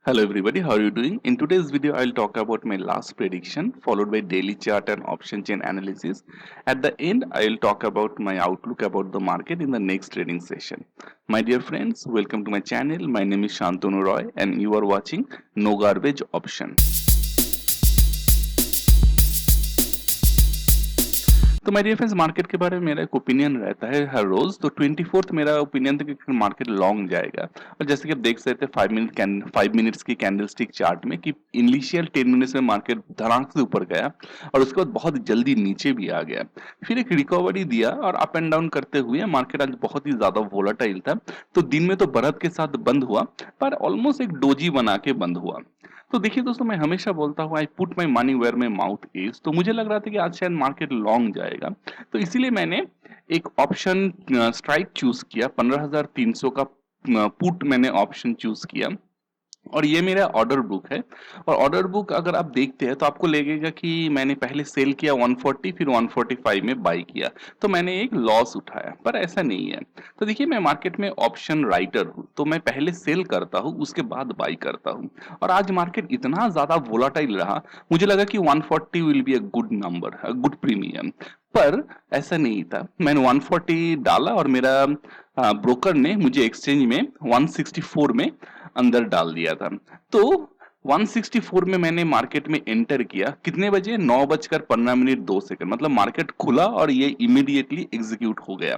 Hello everybody, how are you doing? In today's video, I'll talk about my last prediction followed by daily chart and option chain analysis. At the end, I'll talk about my outlook about the market in the next trading session. My dear friends, welcome to my channel. My name is Shantanu Roy and you are watching No Garbage Option. तो my dear friends, market के बारे में मेरा एक opinion रहता है हर रोज। तो 24th मेरा ओपिनियन था कि मार्केट लॉन्ग जाएगा। और जैसे कि आप देख सकते हैं 5 मिनट्स की कैंडलस्टिक चार्ट में कि इनिशियल 10 मिनट्स में मार्केट धड़ाक से ऊपर गया और उसके बाद बहुत जल्दी नीचे भी आ गया, फिर एक रिकवरी दिया और अप एंड डाउन करते हुए मार्केट आज बहुत ही ज्यादा वोलाटाइल था। तो दिन में तो बढ़त के साथ बंद हुआ पर ऑलमोस्ट एक डोजी बना के बंद हुआ। तो देखिए दोस्तों, मैं हमेशा बोलता हूँ I put my money where my mouth is. तो मुझे लग रहा था कि आज शायद मार्केट लॉन्ग जाएगा, तो इसीलिए मैंने एक ऑप्शन स्ट्राइक चूज किया। 15,300 का पुट मैंने ऑप्शन चूज किया और ये मेरा ऑर्डर बुक है। और ऑर्डर बुक अगर आप देखते हैं तो आपको लगेगा कि मैंने पहले सेल किया 140, फिर 145 में बाई किया, तो मैंने एक लॉस उठाया, पर ऐसा नहीं है। तो देखिए, मैं मार्केट में ऑप्शन राइटर हूँ, तो मैं पहले सेल करता हूँ उसके बाद बाई करता हूँ। और आज मार्केट इतना ज्यादा वोलाटाइल रहा, मुझे लगा कि 140 will be a good number, a good premium, पर ऐसा नहीं था। मैंने 140 डाला और मेरा ब्रोकर ने मुझे एक्सचेंज में 164 में अंदर डाल दिया था। तो 164 में मैंने मार्केट में एंटर किया। कितने बजे? 9:15 मतलब मार्केट खुला और ये इमीडिएटली एग्जीक्यूट हो गया।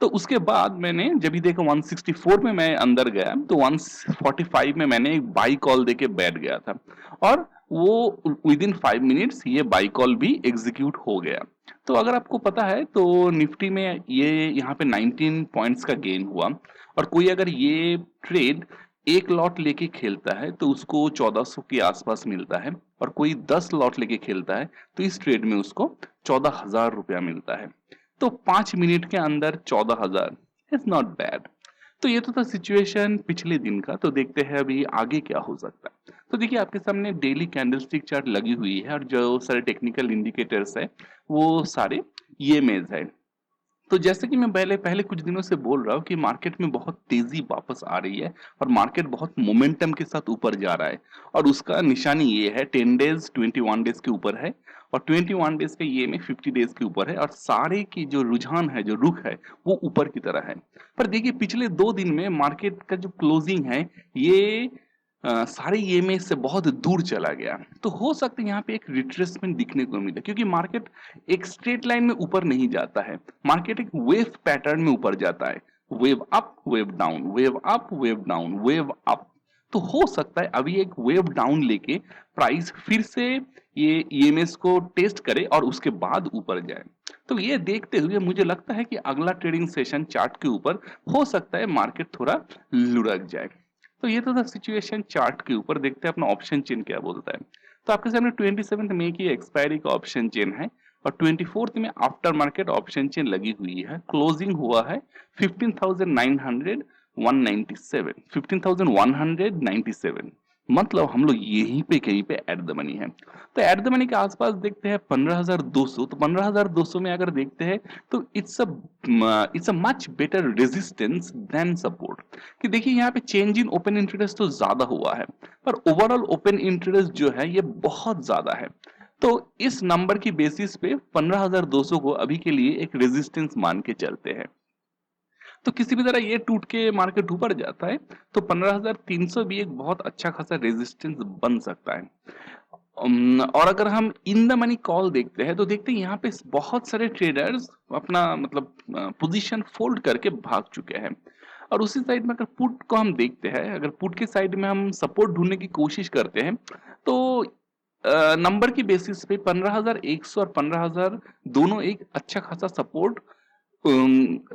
तो उसके बाद मैंने जब भी देखा 164 में मैं अंदर गया, तो 145 में मैंने एक बाई कॉल देके बैठ गया था और वो विद इन 5 मिनट्स ये बाई कॉल भी एग्जीक्यूट हो गया। तो अगर आपको पता है तो निफ्टी में ये यहाँ पे 19 पॉइंट्स का गेन हुआ। और कोई अगर ये ट्रेड एक लॉट लेके खेलता है तो उसको 1400 के आसपास मिलता है, और कोई 10 लॉट लेके खेलता है तो इस ट्रेड में उसको 14,000 रुपया मिलता है। तो 5 मिनट के अंदर 14,000 इज नॉट बैड। तो ये तो था सिचुएशन पिछले दिन का। तो देखते हैं अभी आगे क्या हो सकता है। तो देखिए, आपके सामने डेली कैंडलस्टिक चार्ट लगी हुई है और जो सारे टेक्निकल इंडिकेटर्स है वो सारे ये मेज है। तो जैसे कि मैं पहले पहले कुछ दिनों से बोल रहा हूँ कि मार्केट में बहुत तेजी वापस आ रही है और मार्केट बहुत मोमेंटम के साथ ऊपर जा रहा है। और उसका निशानी ये है 10 डेज 21 डेज के ऊपर है और 21 डेज के ये में 50 डेज के ऊपर है, और सारे की जो रुझान है, जो रुख है, वो ऊपर की तरह है। पर देखिए, पिछले 2 दिन में मार्केट का जो क्लोजिंग है ये सारे ईएमए से बहुत दूर चला गया। तो हो सकता है यहाँ पे एक रिट्रेसमेंट दिखने को मिले, क्योंकि मार्केट एक स्ट्रेट लाइन में ऊपर नहीं जाता है, मार्केट एक वेव पैटर्न में ऊपर जाता है। Wave up, wave down, wave up, wave down, wave up. तो हो सकता है अभी एक वेव डाउन लेके प्राइस फिर से ये ईएमएस को टेस्ट करे और उसके बाद ऊपर जाए। तो ये देखते हुए मुझे लगता है कि अगला ट्रेडिंग सेशन चार्ट के ऊपर हो सकता है मार्केट थोड़ा लुढ़क जाए। तो ये तो था सिचुएशन चार्ट के ऊपर। देखते हैं अपना ऑप्शन चेन क्या बोलता है। तो आपके सामने 27 मई की एक्सपायरी का ऑप्शन चेन है और 24 में आफ्टर मार्केट ऑप्शन चेन लगी हुई है। क्लोजिंग हुआ है 15,997, 15,197, मतलब हम लोग यहीं पे कहीं पे एट द मनी है। तो एट द मनी के आसपास देखते हैं 15,200। तो 15,200 में अगर देखते हैं तो it's a much better resistance than support. कि देखिए, यहाँ पे चेंज इन ओपन इंटरेस्ट तो ज्यादा हुआ है, पर ओवरऑल ओपन इंटरेस्ट जो है ये बहुत ज्यादा है। तो इस नंबर की बेसिस पे 15,200 को अभी के लिए एक रेजिस्टेंस मान के चलते हैं। तो किसी भी तरह ये टूट के मार्केट ऊपर जाता है तो 15,300 भी एक बहुत अच्छा खासा रेजिस्टेंस बन सकता है। और अगर हम इन द मनी कॉल देखते हैं तो देखते हैं यहाँ पे बहुत सारे ट्रेडर्स अपना मतलब पोजीशन फोल्ड करके भाग चुके हैं। और उसी साइड में अगर पुट को हम देखते हैं, अगर पुट के साइड में हम सपोर्ट ढूंढने की कोशिश करते हैं तो नंबर की बेसिस पे 15,100 और 15,000 दोनों एक अच्छा खासा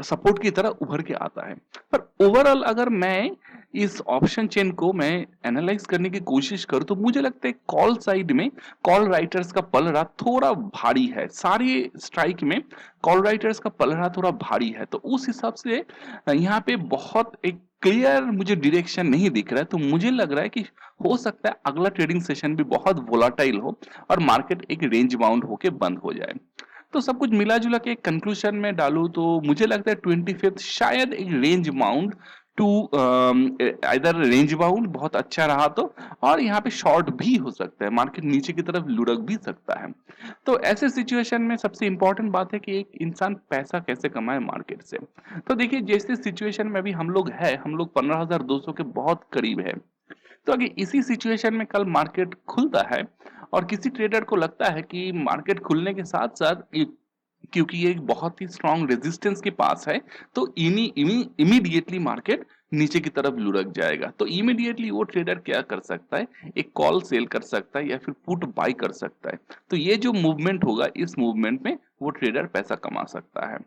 सपोर्ट की तरह उभर के आता है। पर ओवरऑल अगर मैं इस ऑप्शन चेन को मैं एनालाइज करने की कोशिश करूं तो मुझे लगता है कॉल साइड में कॉल राइटर्स का पलड़ा थोड़ा भारी है। सारी स्ट्राइक में कॉल राइटर्स का पलड़ा थोड़ा भारी है। तो उस हिसाब से यहाँ पे बहुत एक क्लियर मुझे डायरेक्शन नहीं दिख रहा है। तो मुझे लग रहा है कि हो सकता है अगला ट्रेडिंग सेशन भी बहुत वोलाटाइल हो और मार्केट एक रेंज बाउंड होके बंद हो जाए। तो सब कुछ मिला जुला के एक कंक्लूजन में डालूं तो मुझे लगता है 25th शायद एक रेंज बाउंड टू इधर रेंज बाउंड बहुत अच्छा रहा तो, और यहाँ पे शॉर्ट भी हो सकता है, मार्केट नीचे की तरफ लुढ़क भी सकता है। तो ऐसे सिचुएशन में सबसे इंपॉर्टेंट बात है कि एक इंसान पैसा कैसे कमाए मार्केट से। तो देखिए जैसे सिचुएशन में अभी हम लोग 15,200 के बहुत करीब है। तो अगर इसी सिचुएशन में कल मार्केट खुलता है और किसी ट्रेडर को लगता है कि मार्केट खुलने के साथ साथ क्योंकि ये एक बहुत ही स्ट्रांग रेजिस्टेंस के पास है, तो इमीडिएटली मार्केट नीचे की तरफ लुढ़क जाएगा। तो इमीडिएटली वो ट्रेडर क्या कर सकता है, एक कॉल सेल कर सकता है या फिर पुट बाई कर सकता है। तो ये जो मूवमेंट होगा, इस मूवमेंट में वो ट्रेडर पैसा कमा सकता है।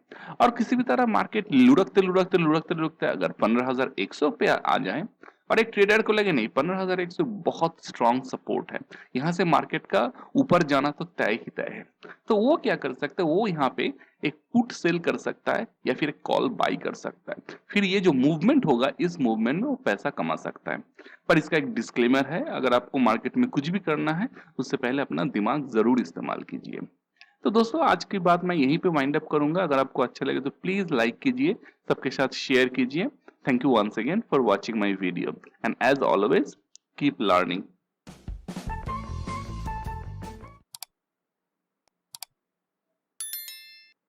और किसी भी तरह मार्केट लुढ़कते अगर 15,100 पे आ जाए और एक ट्रेडर को लगे नहीं 15,100 बहुत स्ट्रांग सपोर्ट है, यहाँ से मार्केट का ऊपर जाना तो तय ही तय है, तो वो क्या कर सकता है, वो यहाँ पे एक पुट सेल कर सकता है या फिर एक कॉल बाई कर सकता है। फिर ये जो मूवमेंट होगा, इस मूवमेंट में वो पैसा कमा सकता है। पर इसका एक डिस्क्लेमर है, अगर आपको मार्केट में कुछ भी करना है उससे पहले अपना दिमाग जरूर इस्तेमाल कीजिए। तो दोस्तों आज की बात मैं यहीं पे वाइंड अप करूंगा। अगर आपको अच्छा लगे तो प्लीज लाइक कीजिए, सबके साथ शेयर कीजिए। Thank you once again for watching my video, and as always keep learning.